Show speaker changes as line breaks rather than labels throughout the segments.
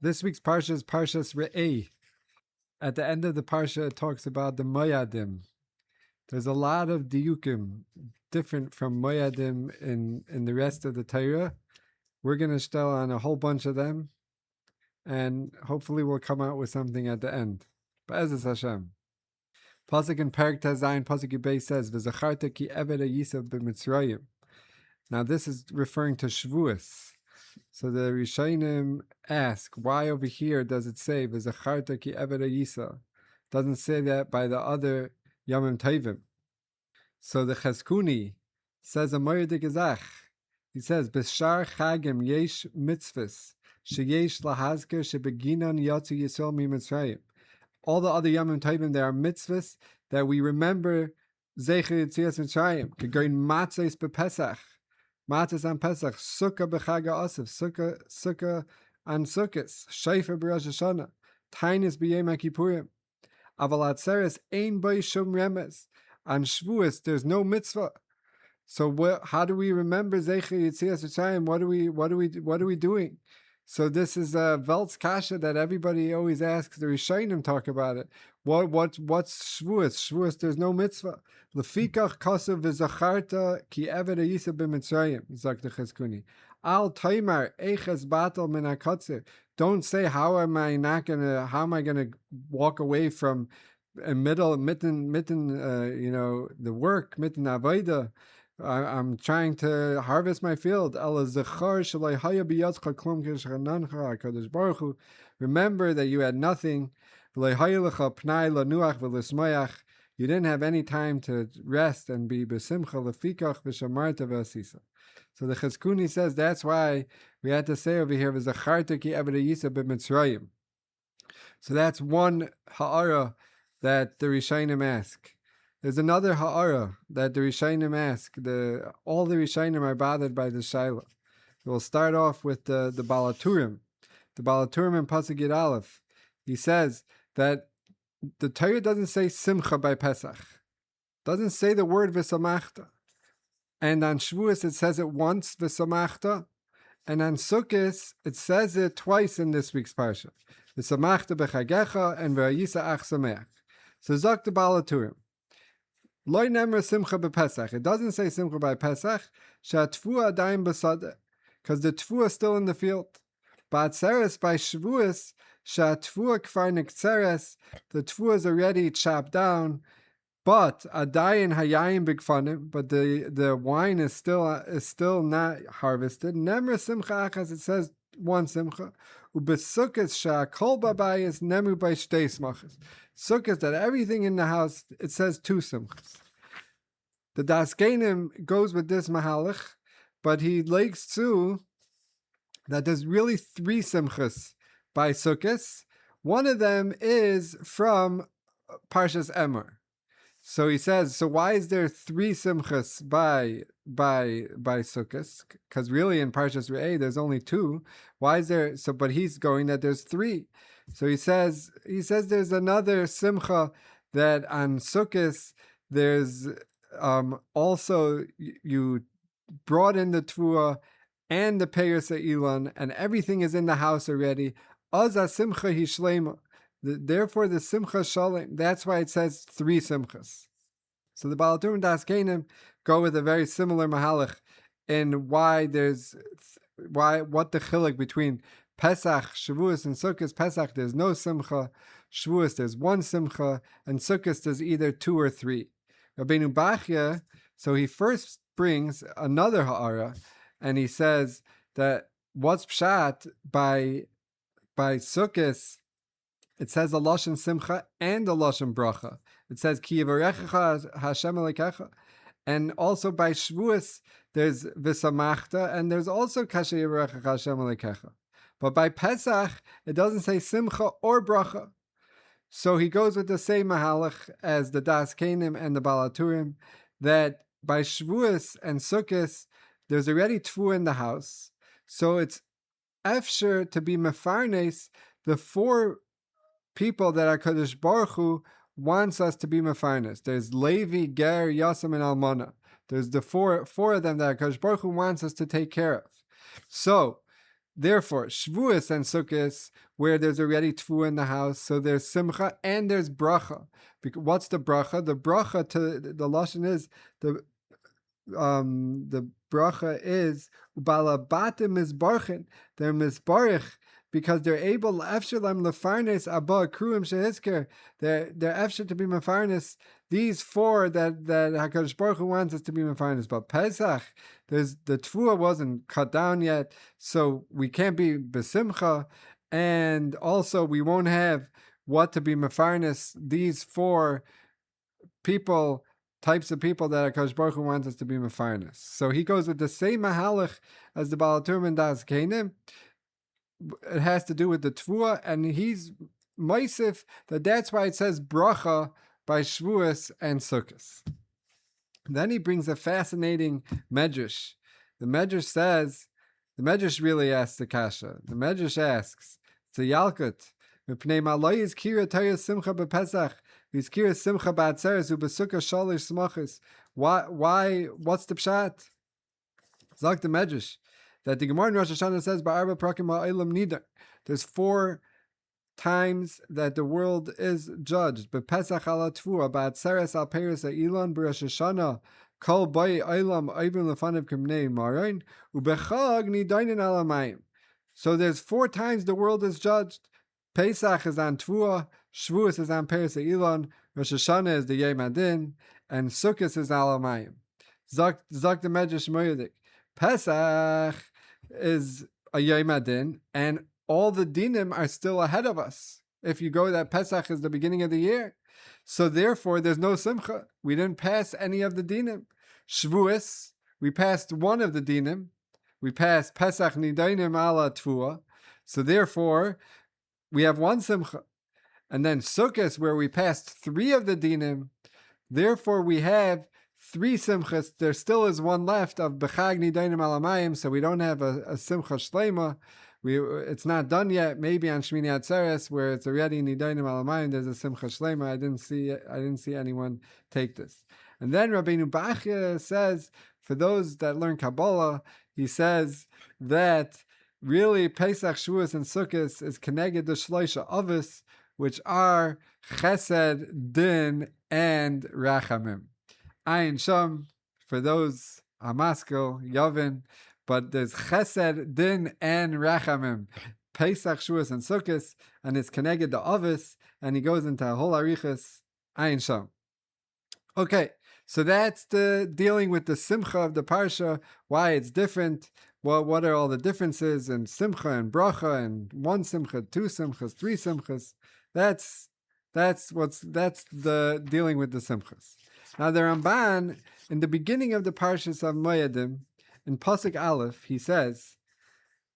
This week's Parsha is Parshas Re'eh. At the end of the Parsha, it talks about the Moadim. There's a lot of Diyukim, different from Moadim in the rest of the Torah. We're going to stell on a whole bunch of them, and hopefully we'll come out with something at the end. Be'ezus Hashem. Pasuk in Perek Tazayin, Pasuk Yibei says, V'zacharta ki eved Yisav b'Mitzrayim. Now this is referring to Shavuos. So the Rishonim ask, why over here does it say V'zacharta ki eved Yisa? Doesn't say that by the other Yomim Tovim. So the Cheskuni says a Moedik Gezach. He says, B'shar chagim yesh mitzvahs sheyesh lahazker shebeginan yatzu Yisrael miMitzrayim. All the other Yomim Tovim, there are mitzvahs that we remember Zecher Yetzias Mitzrayim. Kegoin matzos bepesach. Matzos on Pesach, Sukkah b'Chag HaAsif, Sukkah on Sukkos, Shofar b'Rosh Hashanah, Tainis b'Yom HaKippurim. Aval Atzeres ein boi shum remez. On Shavuos, there's no mitzvah. So how do we remember Zecher Yetzias Mitzrayim? What are we doing? So this is a Veltz Kasha that everybody always asks. The Rishonim talk about it. What's Shavuos? Shavuos, there's no mitzvah. Lefikach kasav v'zacharta ki eved Yisa b'Mitzrayim. Zak the Cheskuni. Al taimar eiches batal min hakotzer. Don't say how am I gonna walk away from mitten the work mitten avoda. I'm trying to harvest my field. Remember that you had nothing. You didn't have any time to rest and be besimcha lefikach v'shamarta v'asisa. So the Cheskuni says that's why we had to say over here v'zacharta ki eved Yisa b'Mitzrayim. So that's one ha'ara that the Rishonim ask. There's another ha'ara that the Rishonim ask. All the Rishonim are bothered by the shaila. We'll start off with the Balaturim. The Balaturim in Pasuk Yud Aleph. He says that the Torah doesn't say simcha by Pesach. Doesn't say the word v'samachta. And on Shavuos it says it once v'samachta. And on Sukkos it says it twice in this week's Parsha. V'samachta b'chagecha and v'ayisa ach sameach. So zok the Balaturim. Loy nemer simcha b'Pesach. It doesn't say simcha by Pesach. Shatfua adayim b'sadeh, because the tfua is still in the field. Ba'atzeres by Shavuos, shatfua kfar niktzeres. The tfua is already chopped down, but adayin hayayim b'gfanim. But the wine is still not harvested. Nemer simcha achas. It says one simcha. Ubesukkas shakol babayis nemu by shtei smachas. Sukkahs, that everything in the house, it says two simchas. The Daskenim goes with this mahalach, but he likes too that there's really three simchas by Sukkahs. One of them is from Parshas Emor. So he says, so why is there three simchas by Sukkos? Because really in Parshas Re'eh there's only two. Why is there? So, but he's going that there's three. So he says there's another simcha that on Sukkos there's also you brought in the tvua and the peyus elon and everything is in the house already. Azah simcha hishlema. Therefore, the simcha shalom. That's why it says three simchas. So the Balaturim and Daskenim go with a very similar mahalach in what the chiluk between Pesach, Shavuos, and Sukkos. Pesach there's no simcha, Shavuos there's one simcha, and Sukkos there's either two or three. Rabbeinu Bachya, so he first brings another ha'ara, and he says that what's pshat by Sukkos. It says a lashon simcha and a lashon bracha. It says ki yivarechecha Hashem Elokecha, and also by Shavuos there's v'samachta, and there's also kasher yivarechecha Hashem Elokecha. But by Pesach it doesn't say simcha or bracha. So he goes with the same mahalach as the Daskenim and the Balaturim, that by Shavuos and Sukkos there's already tfu in the house, so it's efshar to be mefarnes the four people that HaKadosh Baruch Hu wants us to be mefarnes. There's Levi, Ger, Yasam, and Almana. There's the four of them that HaKadosh Baruch Hu wants us to take care of. So Therefore, Shavuos and Sukkos, where there's already tfuah in the house. So there's simcha and there's bracha. What's the bracha? The bracha to the lashon is the bracha is ubalabatim misbarchin. They're misbarich because they're able efshalem lefarnes abba kruim shehisker. They're efshal to be mefarnes. These four that Hakadosh Baruch Hu wants us to be mefarnes. But Pesach, the tfuah wasn't cut down yet, so we can't be besimcha, and also we won't have what to be mefarnes. These four types of people that HaKadosh Baruch Hu wants us to be mefarnes. So he goes with the same mahalach as the Baal HaTurim and Das Kenim. It has to do with the tfuah, and he's meisif that's why it says bracha by Shavuos and Sukkos. Then he brings a fascinating medrash. The medrash really asks the kasha. The medrash asks, it's a yalkut, mipnei malay is kira tayas simcha bepesach, is kira simcha ba'atzeres u'besukkah shalish smachis. Why? What's the pshat? Zak the medrash that the Gemara in Rosh Hashanah says ba'arba prakim ha'olam nidar. There's 4 times that the world is judged. Bepesach ala tfuah, ba'atzeres al peres ha'ilon, b'Rosh Hashanah kol bai olam oivim lefanav k'mnei maron, u'bechag nidainin ala mayim. So there's 4 times the world is judged. Pesach is on tfuah, Shavuos is on peres ha'ilon, Rosh Hashanah is the Yom Adin, and Sukkot is ala mayim. Zak the medrash moedik. Pesach is a Yom Adin, and all the dinim are still ahead of us. If you go that Pesach is the beginning of the year, so therefore there's no simcha. We didn't pass any of the dinim. Shavuos, we passed one of the dinim. We passed Pesach nidainim ala tfuah. So therefore, we have one simcha. And then Sukkot, where we passed 3 of the dinim, therefore we have 3 simchas. There still is one left of bechag nidainim alamayim, so we don't have a simcha shleima. It's not done yet. Maybe on Shmini Atzeres, where it's already nidainim alamayim, there's a simcha shleima. I didn't see anyone take this. And then Rabbeinu Bachya says, for those that learn Kabbalah, he says that really Pesach, Shavuos, and Sukkot is connected to Shloisha Avos, which are Chesed, Din, and Rachamim. Ayin Sham, for those Hamaskil, Yavin, but there's Chesed, Din, and Rachamim. Pesach, Shavuos, and Sukkot, and it's connected to Avos, and he goes into a whole Arichas, Ayin Sham. Okay, so that's the dealing with the Simcha of the Parsha, why it's different, what are all the differences in Simcha and Bracha, and 1 Simcha, 2 Simchas, 3 Simchas. That's the dealing with the Simchas. Now the Ramban, in the beginning of the Parshas of Moadim, in Pasuk Aleph, he says,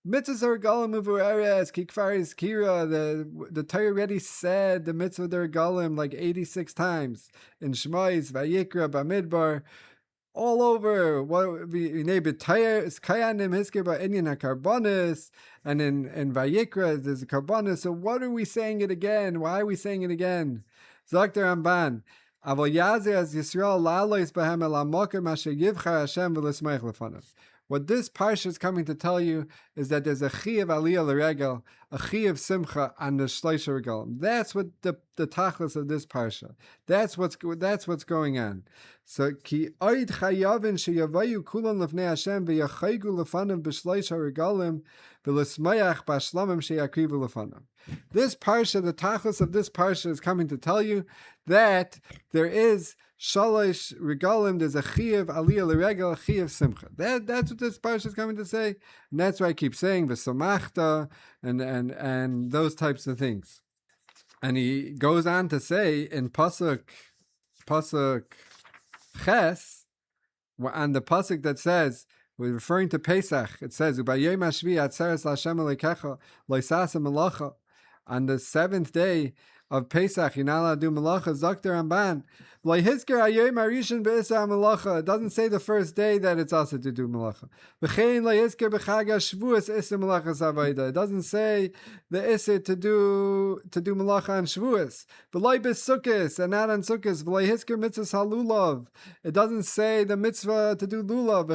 Mitzvahs are galim uvueres, kikfaris kira. The Torah already said the mitzvah der galim like 86 times in Shmais, Vayikra, Bamidbar, all over. What we name it Torah is kayanim hisker ba inyan hakarbonis, and in Vayikra there's a karbonis. So what are we saying it again? Why are we saying it again? Zok der Ramban. Avol yazer as Yisrael la'alois bahem el hamokim asher yivchar Hashem v'lismeich lefanav. What this Parsha is coming to tell you is that there's a Chiyav Aliyah L'Regel, a Chiyav Simcha on the Shleisha Regalim. That's what the tachlis of this Parsha. That's what's going on. So Ki Oid Chayavin Sheyavayu Kulan Lefnei Hashem V'Yachaygu Lefanim B'Shleisha Regalim V'Lismayach B'Shlamim Sheyakrivu Lefanim. This Parsha, the tachlis of this Parsha is coming to tell you that there is Shalosh Regalim, there's a Chiyav Aliyah L'Regel, a Chiyav Simcha. That's what this Parsha is coming to say. And that's why I keep saying V'Samachta and those types of things. And he goes on to say in Pasuk Ches, on the Pasuk that says, we're referring to Pesach, it says, Ubayom HaShvi Atzeres L'Hashem Elokecha Loisasa Melacha. On the 7th day of Pesach, you're not allowed to do malacha. Zakter Ramban. It doesn't say the first day that it's also to do malacha. It doesn't say the isser to do malacha on Shavuos. And not on Sukkos. It doesn't say the mitzvah to do lulav.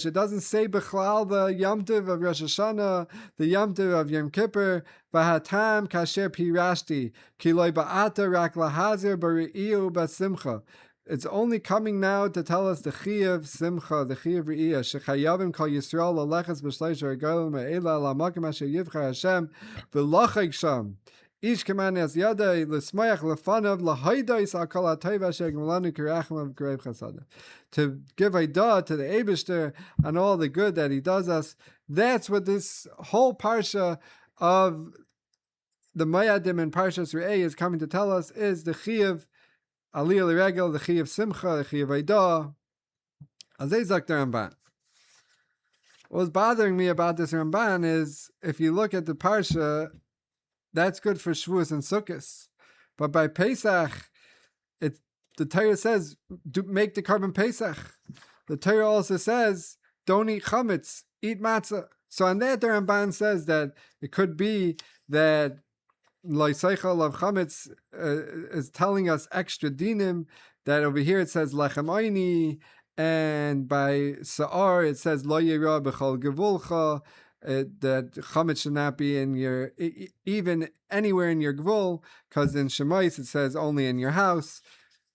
It doesn't say b'chlal the Yom Tov of Rosh Hashanah, the Yom Tov of Yom Kippur. V'hatam kasher pirashti kiloi ba'ata rak lahazer b'rei'u b'simcha. It's only coming now to tell us the chiyuv simcha, the chiyuv re'iyah. Shechayavim kol Yisrael laleches b'shleish regalim me'ela la'makim asher yivchar Hashem v'lachig sham. Ish keman es yadai l'smayach lefanav l'haydais akol ha'tayv asher g'malanu kirachim of grev chasada. To give Haidah to the Eibishter and all the good that He does us. That's what this whole Parsha of the Moadim and Parshas Re'eh is coming to tell us, is the Chiyuv Aliyah L'Regel, the Chiyuv Simcha, the Chiyuv Haidah. Azay Zak the Ramban. What's bothering me about this Ramban is, if you look at the Parsha, that's good for Shavuos and Sukkos. But by Pesach, the Torah says, make the Korban Pesach. The Torah also says, don't eat chametz, eat matzah. So on that, the Ramban says that it could be that Loiseichel of chametz is telling us extra dinim, that over here it says lechem oini, and by Sa'ar it says lo yira b'chol gevulcha, that chametz should not be in your, even anywhere in your gvul, because in Shemais it says only in your house.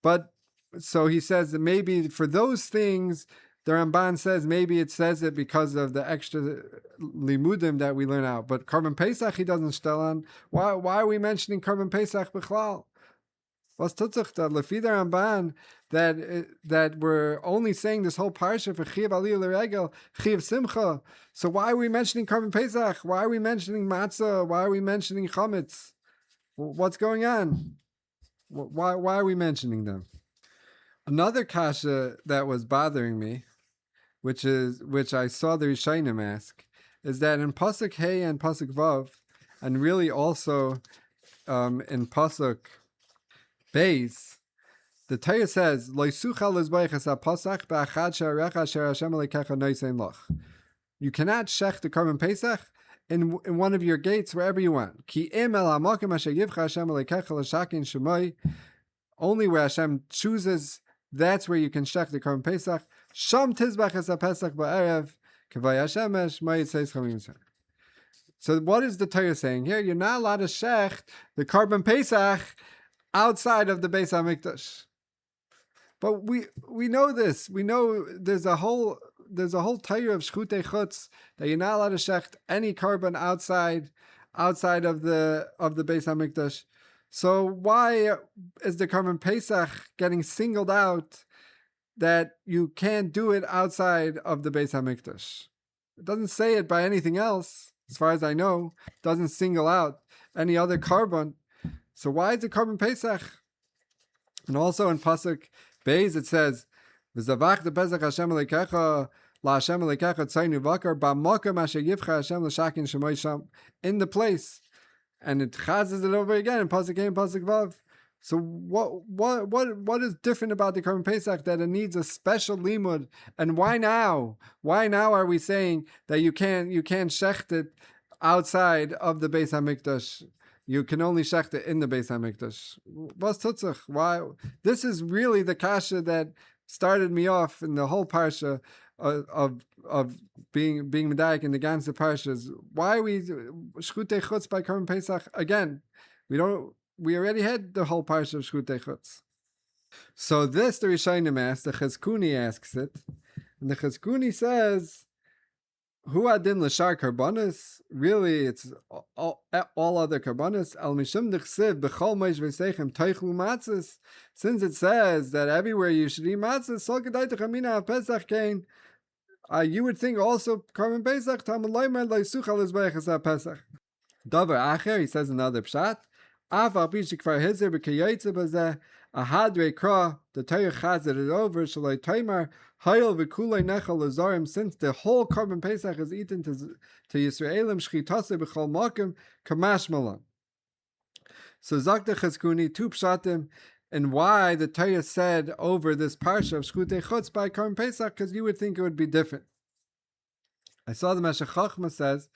But so he says that maybe for those things, the Ramban says maybe it says it because of the extra limudim that we learn out. But Korban Pesach he doesn't stel on. Why are we mentioning Korban Pesach b'chlal? What's tutzach that lefi the Ramban that we're only saying this whole parsha for Chiyuv Aliyah L'Regel, Chiyuv Simcha. So why are we mentioning Korban Pesach? Why are we mentioning matzah? Why are we mentioning chametz? What's going on? Why are we mentioning them? Another kasha that was bothering me, which I saw the Rishonim ask, is that in Pasuk Hey and Pasuk Vav, and really also in Pasuk Beis, the Torah says, you cannot shech the Korban Pesach in one of your gates wherever you want. Only where Hashem chooses, that's where you can shech the Korban Pesach. Sham tizbach es Pesach ba'erev k'vay Hashemesh ma'yit seis chamim. So what is the Torah saying here? You're not allowed to shech the Korban Pesach outside of the Beis HaMikdash. But we know this. We know there's a whole Torah of Shchutei Chutz that you're not allowed to shecht any korban outside of the Beis HaMikdash. So why is the Korban Pesach getting singled out that you can't do it outside of the Beis HaMikdash? It doesn't say it by anything else, as far as I know. It doesn't single out any other korban. So why is the Korban Pesach? And also in Pasuk Beis it says, "V'zavach the Pesach Hashem Elokecha la Hashem Elokecha tzaynu vakar b'makom asher yivcha Hashem l'shakin shemay sham," in the place. And it chazes it over again in Pasuk Hey and Pasuk Vav. So what is different about the Korban Pesach that it needs a special limud? And why now? Why now are we saying that you can't shecht it outside of the Beis HaMikdash? You can only shecht it in the Beis HaMikdash. What's tutzach? Why? This is really the kasha that started me off in the whole parsha of being medayik in the ganze parshas. Why are we shchutei chutz by Korban Pesach again? We already had the whole parsha of shchutei chutz. So this the Rishonim asks, the Chizkuni asks it, and the Chizkuni says, "Hu adin l'shar karbanos." Really, it's all other karbanos. Al mishum dechsiv b'chol meish v'seichem teichlu matzos. Since it says that everywhere you should eat matzos, sol kedai techamina Pesach kain. You would think also Korban Pesach Talmud Leimer leisuch al izbeiches Pesach. Davar acher, he says another pshat. Af al pi shekvar hizer b'kayotze b'zeh. Ahadre Kra, the Torah chazed it over, Shalai Taimar, Hayel Vikulai Nechal Azarim, since the whole Korban Pesach is eaten to Yisraelim, Shchitase B'chol Makim, Kamash Malan. So Zakta Cheskuni, two pshatim, and why the Torah said over this Parsha of Shchutei Chutz by Korban Pesach, because you would think it would be different. I saw the Meshech Chochmah says,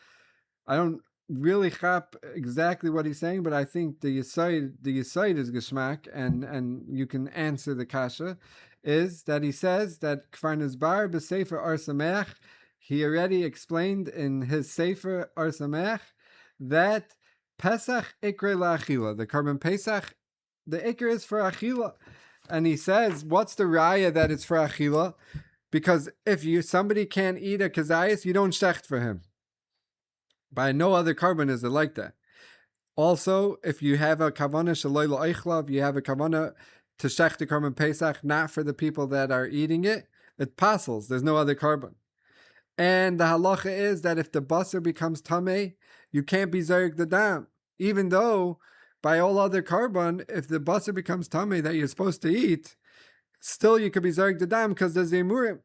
I don't really chap exactly what he's saying, but I think the Yisoid is Geshmak, and you can answer the kasha, is that he says that Kfar Nizbar b'Sefer Ar Sameach, he already explained in his Sefer Ar Sameach that Pesach Ikre La'achila, the Korban Pesach, the Ikre is for Achila. And he says, what's the raya that it's for Achila? Because if somebody can't eat a kazayas, you don't shecht for him. By no other korban is it like that. Also, if you have a kavanah shaloi la'oichlav, you have a kavanah to shech the korban pesach, not for the people that are eating it, it passes. There's no other korban. And the halacha is that if the basar becomes tameh, you can't be zarek the dam. Even though, by all other korban, if the basar becomes tameh that you're supposed to eat, still you could be zarek the dam because there's the imurim.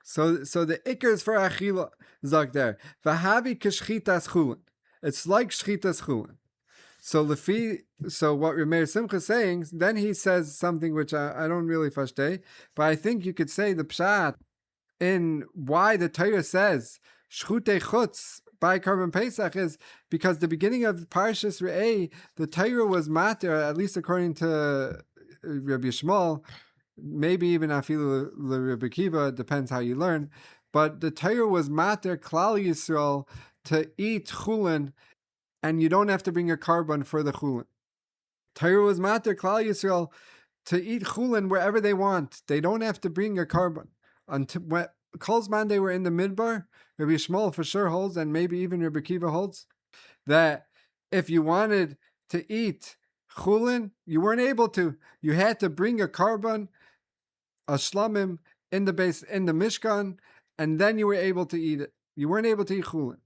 So the ikar is for achila, zog there. Vahavi k'shchitas chulin. It's like shchitas chulin. So what Rameir Simcha is saying, then he says something which I don't really fashtay, but I think you could say the pshat in why the Torah says shchutei chutz by Korban Pesach is because the beginning of Parshas Re'eh, the Torah was mater, at least according to Rabbi Shmuel, maybe even afilu Rabbi Kiva, depends how you learn, but the Torah was mater Klal Yisrael to eat chulin, and you don't have to bring a korban for the chulin. Torah was mater Klal Yisrael to eat chulin wherever they want. They don't have to bring a korban. Until when Kolzman they were in the midbar, Rabbi Shmuel for sure holds, and maybe even Rabbi Kiva holds, that if you wanted to eat chulin, you weren't able to. You had to bring a korban, a shlamim in the mishkan, and then you were able to eat it. You weren't able to eat chulin.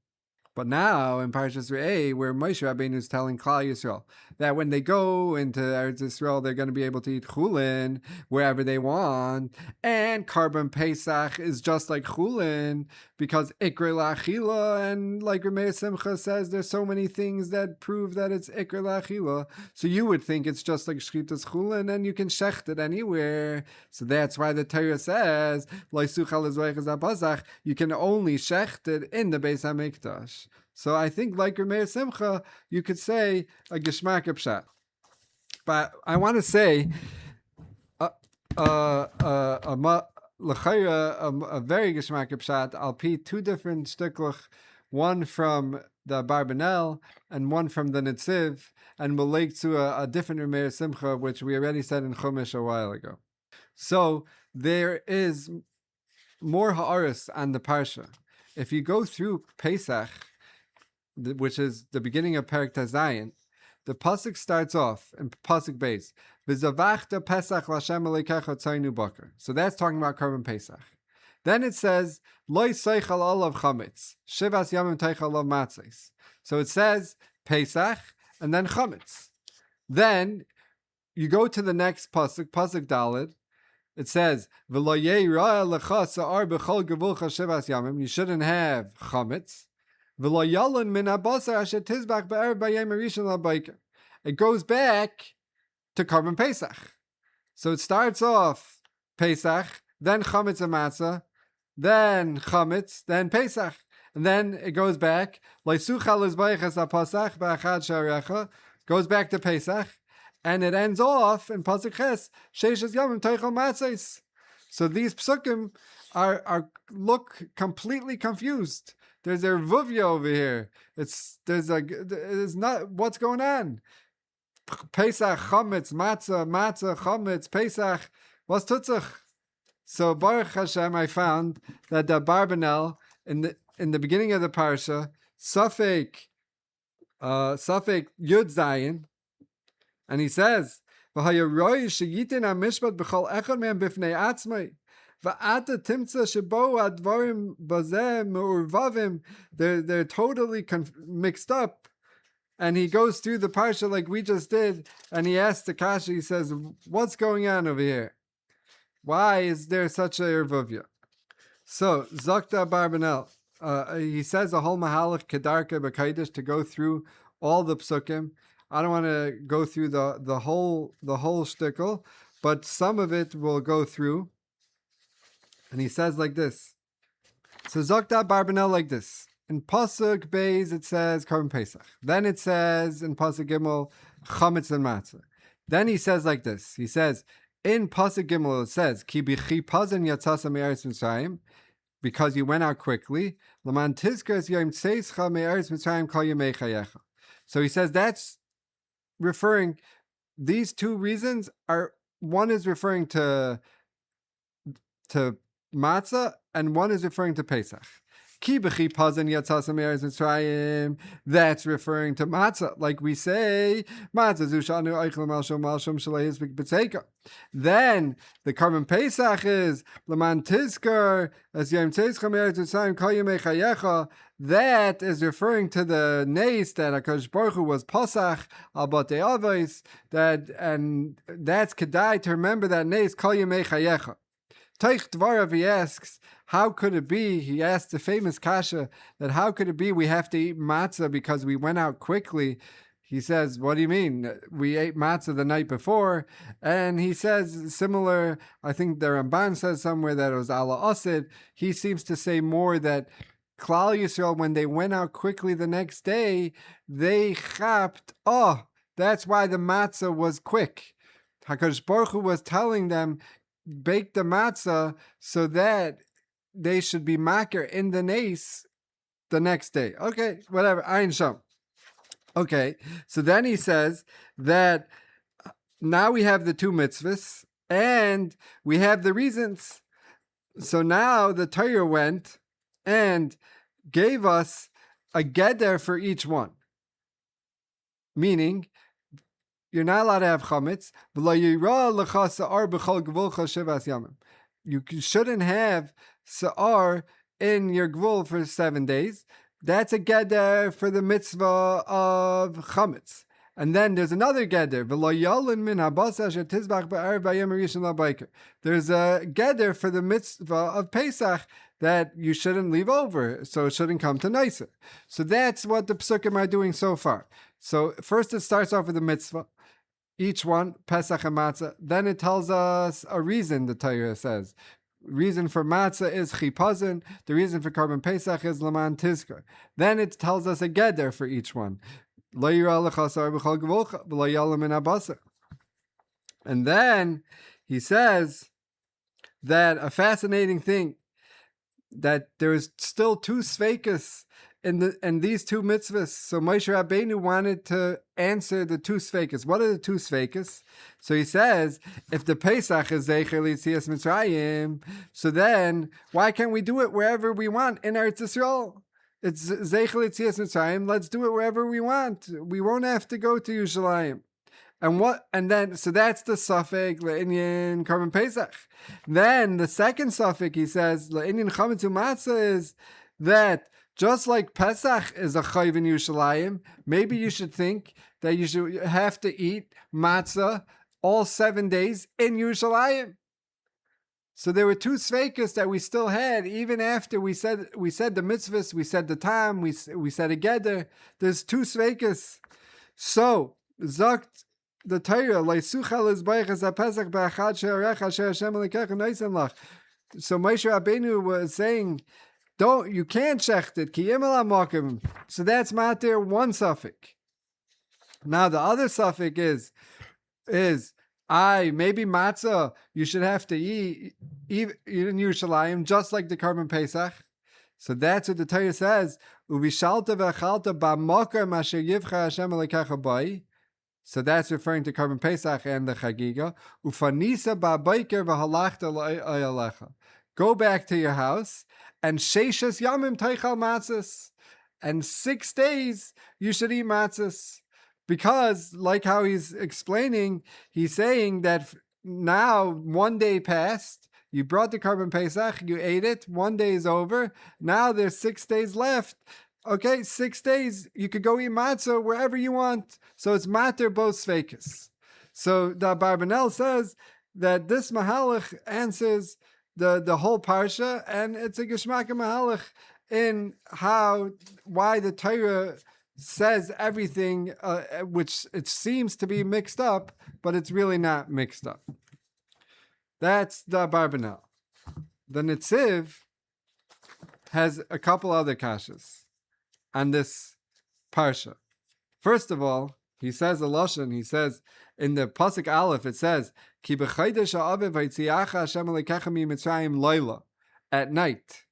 But now in Parshas Re'eh, where Moshe Rabbeinu is telling Klal Yisrael that when they go into Eretz Yisrael, they're going to be able to eat chulin wherever they want, and Korban Pesach is just like chulin because Ikre La'achila, and like Rameir Simcha says, there's so many things that prove that it's Ikre La'achila. So you would think it's just like Shchitas chulin, and you can shecht it anywhere. So that's why the Torah says you can only shecht it in the Beis HaMikdash. So I think, like Rameir Simcha, you could say a Geshmak Pshat. But I want to say a very Geshmak Pshat. I'll pee two different shtiklach, one from the Barbanel and one from the Netziv, and we'll link to a different Rameir Simcha, which we already said in Chumash a while ago. So there is more ha'aris on the Parsha. If you go through Pesach, which is the beginning of Perek Tazayin, the pasuk starts off in pasuk beis, V'zavachta Pesach l'Hashem Elokecha tzaynu bakar. So that's talking about Korban Pesach. Then it says, Lo seichal olav chametz, shivas yamim teichal olav matzos. So it says Pesach and then chametz. Then you go to the next pasuk, pasuk Daled. It says, V'lo ye'ira lecha sa'ar b'chol gevulcha shivas yamim. You shouldn't have chametz. It goes back to Korban Pesach. So it starts off Pesach, then Chametz and Matzah, then Chametz, then Pesach. And then it goes back, goes back to Pesach, and it ends off in Pasuk Ches, Sheishes Yomim Teichel Matzos. So these psukim look completely confused. There's a vuvya over here. There's not what's going on. Pesach, chametz, matzah, chametz, Pesach. What's tutzach? So Baruch Hashem, I found that the Barbanel in the beginning of the parsha, Safek Yud Zayin, and he says, "V'hayaroy sheyitin hamishpat b'chol echad mehem b'fnei atzmai." They're totally mixed up. and he goes through the Parsha like we just did, and he asks the Kasha, he says, what's going on over here? Why is there such a Ervuvya? So, Zakta Barbanel, he says a whole Mahalach Kedarka B'Kaidish to go through all the psukim. I don't want to go through the whole shtickle, but some of it we'll go through. And he says like this. So Zakta Barbanel like this. In Pasuk Beis it says Korban Pesach. Then it says in Pasuk Gimel Chametz and Matzah. Then he says like this. He says in Pasuk Gimel it says Ki b'chipazon yatzasa me'eretz Mitzrayim, because you went out quickly. L'man tizkos yom tzeischa me'eretz Mitzrayim kol yemei chayecha. So he says that's referring. These two reasons are, one is referring to matzah, and one is referring to Pesach. Ki b'chipazon yatzasa me'eretz Mitzrayim. That's referring to matzah, like we say matzah zushanu eichel malshom shalei yizbik b'tzeika. Then the Korban Pesach is l'man tizkar as yom tzeischa me'eretz Mitzrayim kol yemei chayecha. That is referring to the nes that HaKadosh Baruch Hu was Pasach al batei avos, and that's kedai to remember that nes kol yemei chayecha. Teich Dvarav, he asks, how could it be? He asked the famous kasha that how could it be we have to eat matzah because we went out quickly? He says, what do you mean? We ate matzah the night before. And he says similar, I think the Ramban says somewhere that it was ala asid. He seems to say more that Klal Yisrael, when they went out quickly the next day, they chapped, that's why the matzah was quick. HaKadosh Baruch Hu was telling them, bake the matzah so that they should be makir in the nes the next day. Okay, whatever. Ayin Sham. Okay, so then he says that now we have the two mitzvahs and we have the reasons. So now the Torah went and gave us a geder for each one. Meaning, you're not allowed to have chametz. You shouldn't have sa'ar in your gvul for 7 days. That's a geder for the mitzvah of chametz. And then there's another geder. There's a geder for the mitzvah of Pesach that you shouldn't leave over, so it shouldn't come to nicer. So that's what the psukim are doing so far. So first it starts off with the mitzvah. Each one, Pesach and Matzah. Then it tells us a reason, the Torah says. Reason for Matzah is Chipazon. The reason for Korban Pesach is Laman Tizkar. Then it tells us a Geder for each one. And then he says that a fascinating thing, that there is still two sveikas in these two mitzvahs. So Moshe Rabbeinu wanted to answer the two sveikas. What are the two sveikas? So he says, if the Pesach is Zeicher L'Yetzias Mitzrayim, so then why can't we do it wherever we want in Eretz Yisrael? It's Zeicher L'Yetzias Mitzrayim. Let's do it wherever we want. We won't have to go to Yerushalayim. So that's the suffix Le'inyan Korban Pesach. Then the second suffix, he says, Le'inyan Chametz U'Matzah, is that just like Pesach is a chayv in Yerushalayim, maybe you should think that you should have to eat matzah all 7 days in Yerushalayim. So there were two sveikas that we still had, even after we said the mitzvahs, we said the tam, we said a geder. There's two sveikas. So zakt the Torah leisuchal is beichas haPesach ba'achad she'arech asher Hashem elikecha noisen lach. So Moshe Rabbeinu was saying, you can't shecht it, ki yimel ha'mokim. So that's matir one suffix. Now the other suffix is maybe matzah you should have to eat in Yerushalayim, just like the Korban Pesach. So that's what the Torah says. Uvishalta v'achalta b'mokim asher yivcha Hashem elikecha bai. So that's referring to Korban Pesach and the Chagiga. Ufanisa ba'bayker v'halachta l'ayalecha. Go back to your house, and sheishas yamim teichal matzahs, and 6 days you should eat matzahs. Because, like how he's explaining, he's saying that now 1 day passed, you brought the Korban Pesach, you ate it, 1 day is over, now there's 6 days left Okay, 6 days, you could go eat matzah wherever you want. So it's matter both sveikis. So the Barbanel says that this mahalach answers the whole parsha, and it's a geschmack mahalach in why the Torah says everything, which it seems to be mixed up, but it's really not mixed up. That's the Barbanel. The Netziv has a couple other kashas on this parsha. First of all, he says a lashon. He says in the pasuk Aleph, it says Ki b'chaydesh ha'aviv vaytziacha Hashem alekecha miMitzrayim laila, at night.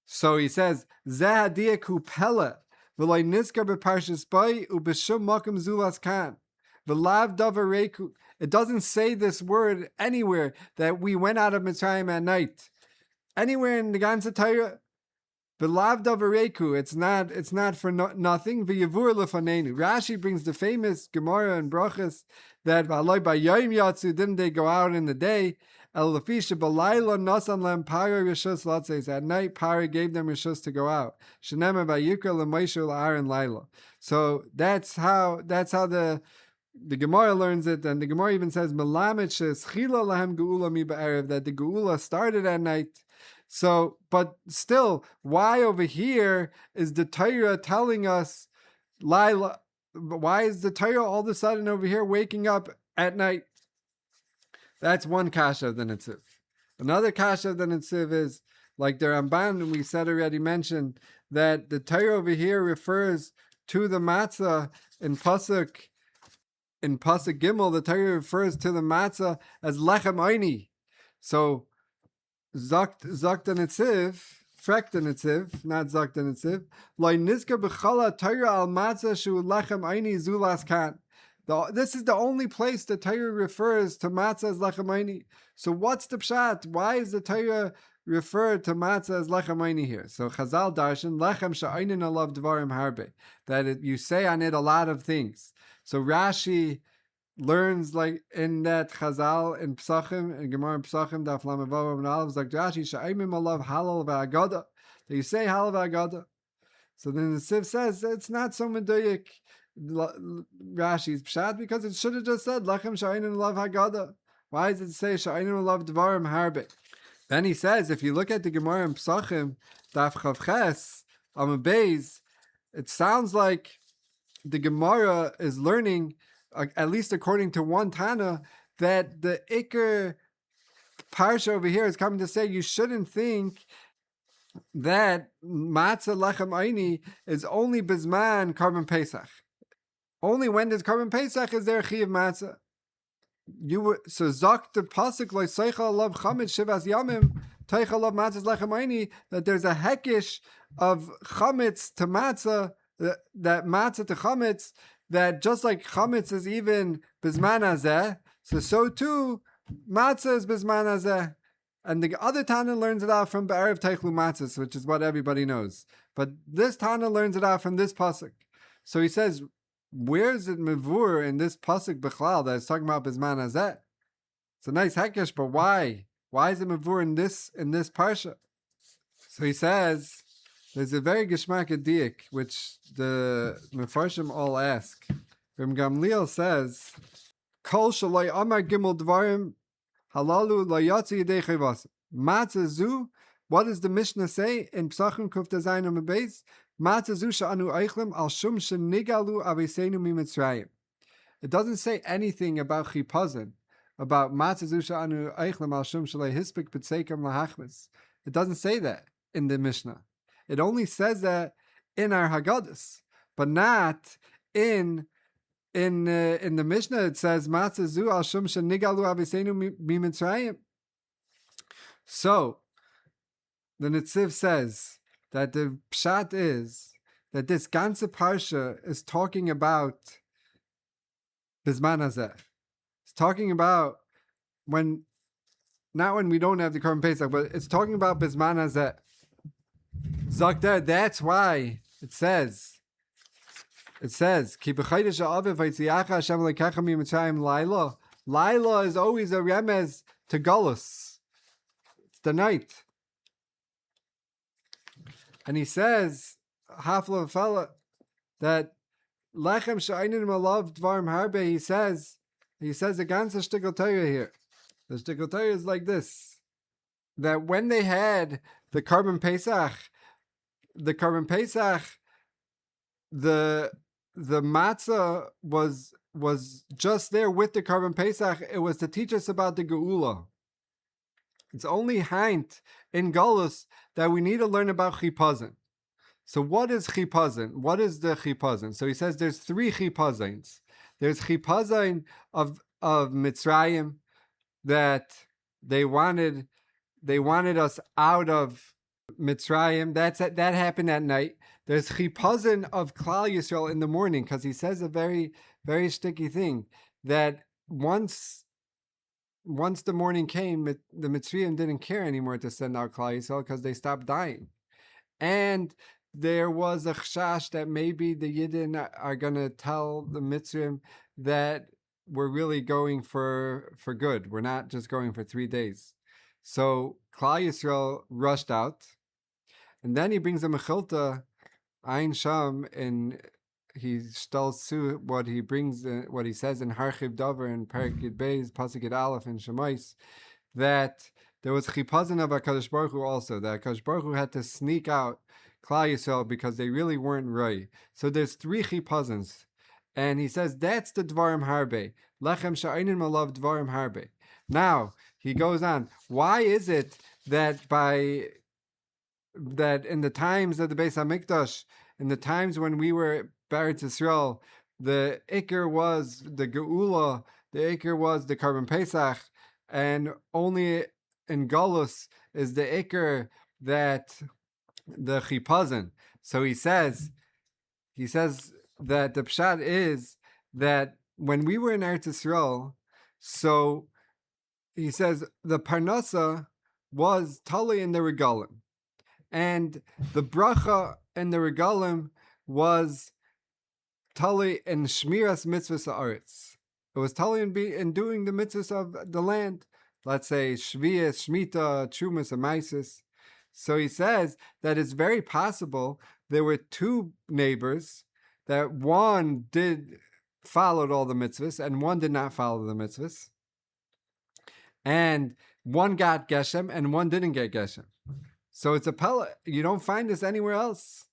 So he says Zeh hadiyek hu pele v'loy nizkar b'Parshas bay u'b'shum makom zulas kan v'lav davar reiku. It doesn't say this word anywhere that we went out of Mitzrayim at night. Anywhere in the ganze Torah, v'lav davar reiku. It's not for nothing. V'yavur lefanenu. Rashi brings the famous Gemara and Brachas that v'aloi b'yayim yatsu, didn't they go out in the day? El lefisha b'layla nasan lem para rishus latzes. At night, para gave them rishus to go out. Shenema v'yikra l'moishu l'aaron layla. So that's how the Gemara learns it, and the Gemara even says melamed sheschila lahem geula mi ba'erev, that the geula started at night. So, but still, why over here is the Torah telling us Laila? Why is the Torah all of a sudden over here waking up at night? That's one kasha of the Netziv. Another kasha of the Netziv is, like the Ramban we mentioned, that the Torah over here refers to the matzah in Pasuk Gimel. The Torah refers to the matzah as lechem oini. So Zakt the Netziv, frek the Netziv, not Zakt the Netziv. Loi nizka b'chala Torah al matzah shu lechem oini zulas kan. This is the only place the Torah refers to matzah as lechem oini. So what's the pshat? Why is the Torah referred to matzah as lechem oini here? So Chazal darshan lechem sha'oinin alav dvarim harbe, that you say on it a lot of things. So Rashi learns, like in that Chazal in Psachim, in Gemara in Psachim, Daf Lamed Vav and Aleph, like Rashi sha'imim alav halal v'agada, that you say halal v'agada. So then the Siv says it's not so meduyik Rashi's pshat, because it should have just said lechem sha'inin alav hagada. Why does it say sha'inin alav dvarim harbe? Then he says, if you look at the Gemara in Psachim, Daf Chav Ches Amud Beis, it sounds like the Gemara is learning, at least according to one Tana, that the Iker Parsha over here is coming to say you shouldn't think that Matzah Lechem Aini is only Bizman Karban Pesach. Only when there's Karban Pesach is there Chiyav Matzah. So Zak the Pasuk like Seicha Love Chametz Shivas Yamim Teicha Love Matzah Lechem Aini, that there's a hekish of Chametz to Matzah, that matzah to chametz, that just like chametz is even bizman hazeh, so too matzah is bizman hazeh. And the other Tana learns it out from Be'erev Teichlu Matzahs, which is what everybody knows. But this Tana learns it out from this pasuk. So he says, where is it mevur in this pasuk b'chlal that is talking about bizman hazeh? It's a nice hekesh, but why? Why is it mevur in this parsha? So he says, there's a very geschmack diuk, which the Mefarshim all ask. Reb Gamliel says, Kol shalai amar gimel dvarim halalu lo yatsi yedei chayvas. Matzah zu, what does the Mishnah say in Psachim Kuf Tezayin Amud Beis? Matzah zu sha'anu eichlim al shum shenigalu aviseinu miMitzrayim. It doesn't say anything about chipazon, about matzah zu sha'anu eichlim al shum shalei hispik b'tzeikam lahachmas. It doesn't say that in the Mishnah. It only says that in our Haggadahs, but not in the Mishnah. It says matzah zu al shum shenigalu aviseinu miMitzrayim. So the Netziv says that the pshat is that this ganze parsha is talking about bizman hazeh. It's talking about not when we don't have the Korban Pesach, but it's talking about bizman hazeh. Zakter, that's why it says, Ki b'chaydesh ha'aviv vaytziacha Hashem lekecha miMitzrayim laila. Laila is always a remez to Galus. It's the night. And he says, hafla fella that lechem she'einin malav dvarim harbe. He says the ganze shtickle Torah here. The shtickle Torah is like this: that when they had the Korban Pesach, the matzah was just there with the Korban Pesach. It was to teach us about the Geula. It's only Haint in Galus that we need to learn about Chipazon. So what is Chipazon? What is the Chipazon? So he says there's 3 Chipazons. There's Chipazon of Mitzrayim, that they wanted us out of Mitzrayim. That happened at night. There's Chipazon of Klal Yisrael in the morning, because he says a very, very sticky thing, that once the morning came, the Mitzrayim didn't care anymore to send out Klal Yisrael because they stopped dying. And there was a chashash that maybe the Yidden are going to tell the Mitzrayim that we're really going for good. We're not just going for 3 days. So Klal Yisrael rushed out. And then he brings a mechilta, Ein Sham, and he tells what he brings, what he says in Harchiv Dover and Perek Yud Beis, Pasuk Yud Aleph and Shemais, that there was chipazon of HaKadosh Baruch Hu also, that HaKadosh Baruch Hu had to sneak out Klal Yisrael because they really weren't right. So there's 3 chipazons. And he says, that's the Dvarim Harbe. Lechem she'einin malav Dvarim Harbe. Now, he goes on, why is it that in the times of the Beis HaMikdash, in the times when we were B'Eretz Yisrael, the Iker was the Geula, the Iker was the Korban Pesach, and only in Galus is the Iker that the Chipazon. So he says that the pshat is that when we were in Eretz Yisrael, so he says the Parnasa was tali in the Regalim, and the bracha in the Regalim was tali in Shmiras Mitzvahs Haaretz. It was tali in doing the mitzvahs of the land. Let's say Shvias, Shmita, Trumas, and Maisis. So he says that it's very possible there were 2 neighbors, that one followed all the mitzvahs and one did not follow the mitzvahs. And one got Geshem and one didn't get Geshem. So it's a pella. You don't find this anywhere else.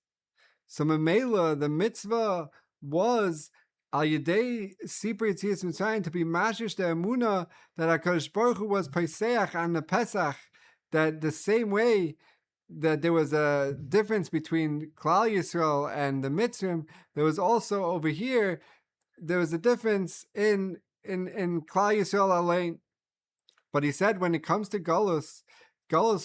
So Memela, the mitzvah was Al Yedei Sipur Yetzias Mitzrayim, to be mashish the emuna that HaKadosh Baruch Hu was Pesach on the Pesach, that the same way that there was a difference between Klal Yisrael and the Mitzrayim, there was also over here, there was a difference in Klal Yisrael Alein. But he said when it comes to Galus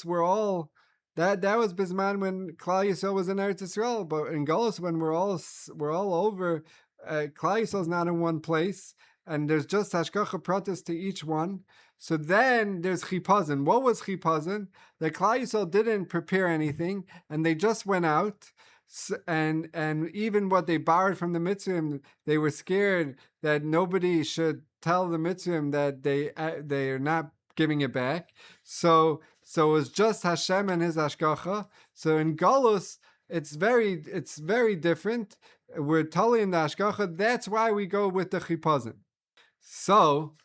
were all, that was Bisman when Klal Yisrael was in Eretz Yisrael, but in Galus when we're all over, Klal Yisrael is not in one place, and there's just hashgacha pratis to each one. So then there's chipazon. What was chipazon? The Klal Yisrael didn't prepare anything, and they just went out. And even what they borrowed from the Mitzrayim, they were scared that nobody should tell the Mitzrayim that they are not giving it back. So it was just Hashem and His hashgacha. So in Galus, it's very different. We're totally in the hashgacha. That's why we go with the chipazon. So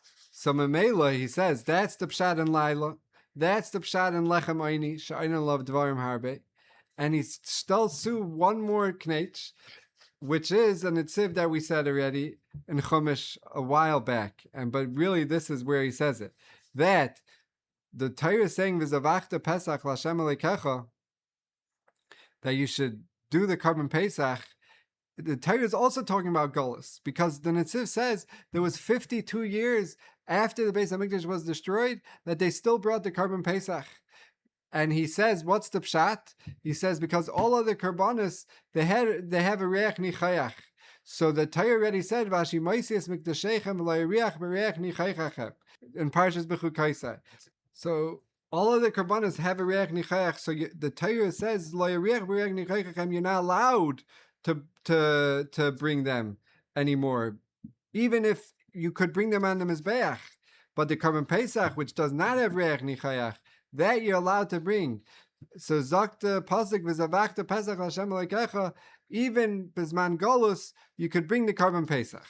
Memela, he says, that's the pshat in Laila, that's the pshat in Lechem Oini, she'einin love Dvarim Harbe, and he still one more knetch, which is an itziv that we said already in Chumash a while back, but really this is where he says it, that the Torah is saying V'zavachta Pesach L'Hashem Elokecha, that you should do the Korban Pesach. The Torah is also talking about Golus, because the Netziv says there was 52 years after the Beis HaMikdash was destroyed that they still brought the Korban Pesach. And he says, what's the pshat? He says, because all other Korbanos, they have a reach nichayach. So the Torah already said, Vashi Moisias Mikdashechem v'lo reach nichayachachem, in Parshas B'chukaisai. So all of the Korbanos have a reach nichayach. So the Torah says, Lo reach nichayachachem, you're not allowed to bring them anymore, even if you could bring them on the Mizbeach. But the Korban Pesach, which does not have Reach Nichayach, that you're allowed to bring. So Zok the Pasuk v'zavachta Pesach Hashem Elokecha, even Bizman Golus, you could bring the Karban Pesach.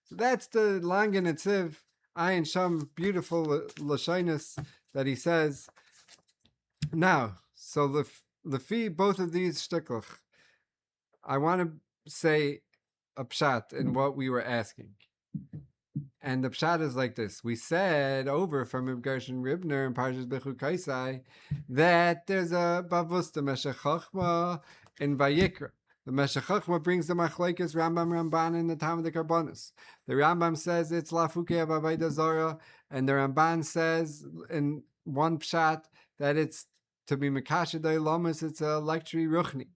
So that's the Langan Etziv, Ayin Sham, beautiful Lashinus that he says. Now, so Lefi, both of these shtiklach, I want to say a pshat in what we were asking. And the pshat is like this. We said over from Reb Gershon Ribner and Parshas Bechu Kaisai that there's a bavusta Meshech Chochma in Vayikra. The Meshech Chochma brings the machlekes Rambam Ramban in the time of the Karbonis. The Rambam says it's lafuke avayda zara, and the Ramban says in one pshat that it's to be mekasher deilamis, it's a lecturi ruchni.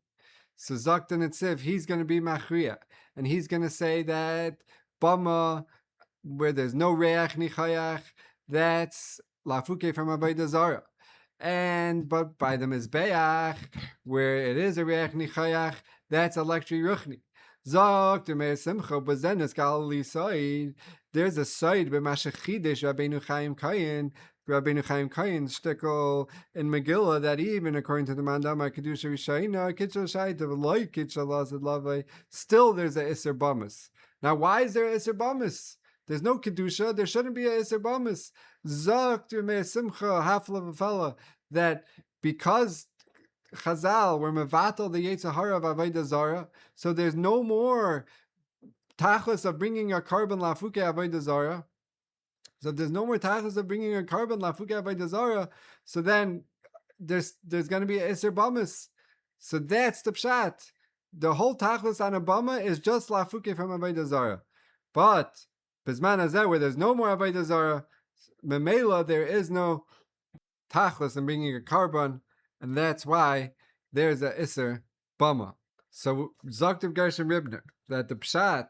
So Zaktan Etziv, he's going to be machriya, and he's going to say that bama, where there's no reach nichayach, that's lafuke from Avodah Zarah. But by the mizbeach, where it is a reach nichayach, that's a lecturi ruchni. Zok the Meir Simcha, but then it's Galilee side. There's a side by Mashachidish Rabbeinu Chaim Kayin shtickle in Megillah that even according to the Mandama Kedusha Rishayna Kitchel Shaitav Loy Kitchel Lazad Lavai, still there's a Isser Bamas. Now why is there a Isser Bamas? There's no Kedusha, there shouldn't be a Isser Bamas. Zok the Meir Simcha, half of a fella, that because Chazal were mevatel the Yetzirah of Avodah Zarah, so there's no more tachlis of bringing a carbon lafuke Avodah Zarah. So there's no more tachlis of bringing a carbon lafuke Avodah Zarah. So then there's going to be a Isser Bamas. So that's the pshat. The whole tachlis on a bama is just lafuke from Avodah Zarah. But Bizman Hazeh, where there's no more Avodah Zarah, memela there is no tachlis in bringing a carbon. And that's why there's a Isser Bama. So Zoktiv Gershon Ribner, that the Pshat,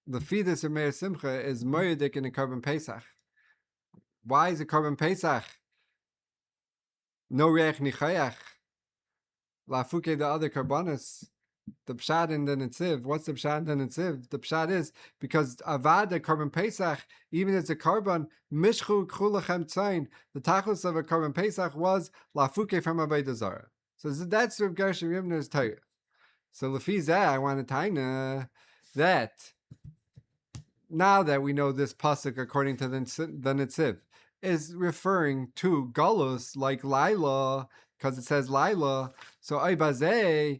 the fetus of Meir Simcha, is Moedik in the Karban Pesach. Why is it Karban Pesach? No Reich Nichayach. Lafuke the other Karbanis. The Pshat in the Netziv. What's the Pshat in the Netziv? The Pshat is because Avad, the Karban Pesach, even as a Karban, Mishchu K'chulachem Tzayin, the Tachlis of a Karban Pesach was Lafuke from Avodah Zarah. So that's Reb Gershon Ribner's Torah. So Lefi Zeh, I want to tell that now that we know this pasuk according to the Netziv is referring to Galus like Laila, because it says Laila. So Aybazeh,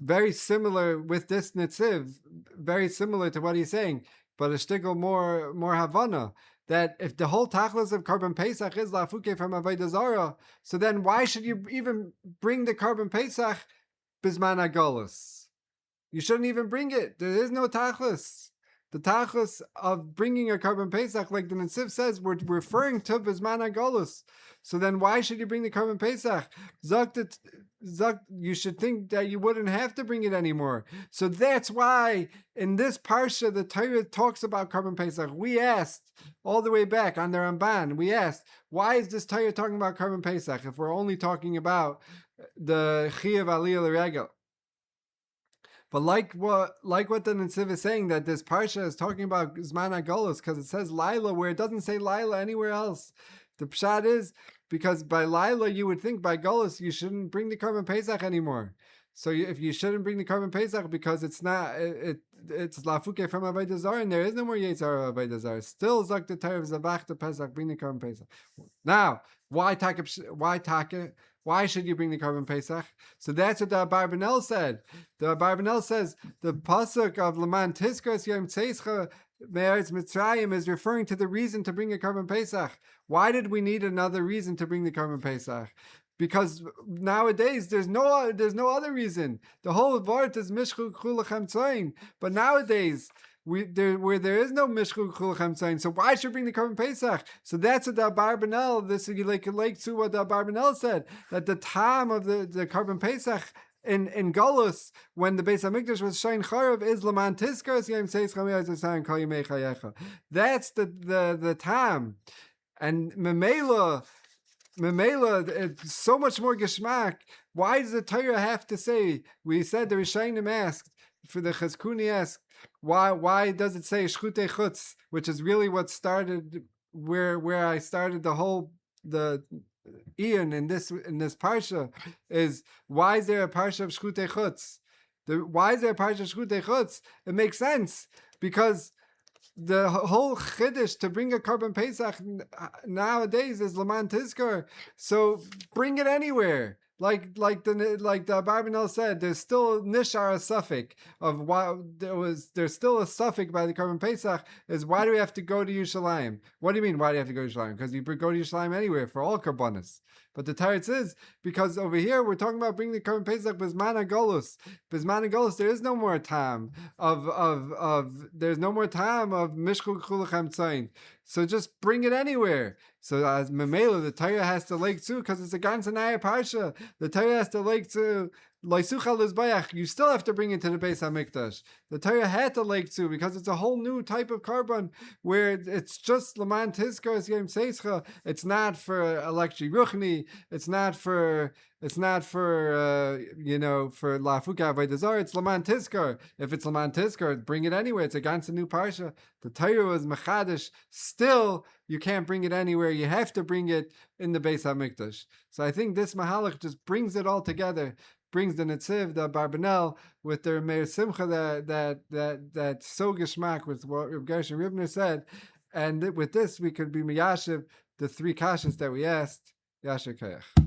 very similar with this Netziv, very similar to what he's saying, but a shtickle more Havana, that if the whole tachlis of Karban Pesach is lafuke from Avodah Zarah, so then why should you even bring the Karban Pesach bisman agolus? You shouldn't even bring it. There is no tachlis. The tachlis of bringing a Karban Pesach, like the Netziv says, we're referring to bisman agolus. So then why should you bring the Karban Pesach? Zok, you should think that you wouldn't have to bring it anymore. So that's why in this Parsha, the Torah talks about Karban Pesach. We asked all the way back on the Ramban, we asked, why is this Torah talking about Karban Pesach if we're only talking about the Chiyav Aliyah L'Regel? But like what the Netziv is saying, that this Parsha is talking about Zman HaGolus, because it says Laila where it doesn't say Laila anywhere else. The pshat is because by Laila you would think by Golus you shouldn't bring the Karban Pesach anymore. So if you shouldn't bring the Karban Pesach because it's not it's lafuke from Avodah Zarah and there is no more Yetzirah of Avodah Zarah. Still Zok the Torah Zavach the Pesach, bring the Karban Pesach. Now why should you bring the Karban Pesach? So that's what the Abarbanel said. The Abarbanel says the pasuk of Laman Tizkos Yom Tzeischa Me'eretz Mitzrayim is referring to the reason to bring a Karban Pesach. Why did we need another reason to bring the Karban Pesach? Because nowadays there's no other reason. The whole Vart is Mishchu K'chulachem Tzayin. But nowadays where there is no Mishchu K'chulachem Tzayin, so why should we bring the Karban Pesach? So that's what the Abarbanel, this is like to what the Abarbanel said, that the time of the Karban Pesach in Golus, when the Beis Hamikdash was Shein Charav, is Laman Tizkos Yom Tzeischa Me'eretz Mitzrayim Kol Yimei Chayecha. That's the time. And Memela, it's so much more geschmack. Why does the Torah have to say? We said the Rishonim asked, for the Chazkuni asked, why does it say Shchutei Chutz, which is really what started where I started the Ian in this parsha is, why is there a parsha of Shchutei Chutz? Why is there a parsha of Shchutei Chutz? It makes sense because the whole chiddush to bring a korban pesach nowadays is Laman Tizkor. So bring it anywhere. Like the Abarbanel said, there's still nishar a suffix of why there's still a suffix by the korban pesach is, why do we have to go to Yerushalayim? What do you mean, why do you have to go to Yerushalayim? Because you go to Yerushalayim anywhere for all korbanos. But the Teretz is because over here we're talking about bringing the korban pesach bisman hagolus. Bisman hagolus, there is no more time there's no more time of mishchu chulachem tzayin. So just bring it anywhere. So as Memela, the Torah has to lake too, because it's a ganzanaya parsha. The Torah has to lake to Laisucha Lizbayach. You still have to bring it to the Beis Hamikdash. The Torah had to lake too, because it's a whole new type of korban where it's just Laman Tizkar Yom Seischa. It's not for Elektri Ruchni. It's not for for Lafuka Avaydazar. It's Laman Tizkar. If it's Laman Tizkar, bring it anywhere. It's a ganze new parsha. The Torah was Mechadish. Still, you can't bring it anywhere. You have to bring it in the Beis Hamikdash. So I think this Mahalach just brings it all together. Brings the Netziv, the Barbanel, with their Meir Simcha that so geschmack with what Reb Gershon Ribner said, and with this we could be miyashiv the three kashas that we asked. Yasher Kayach.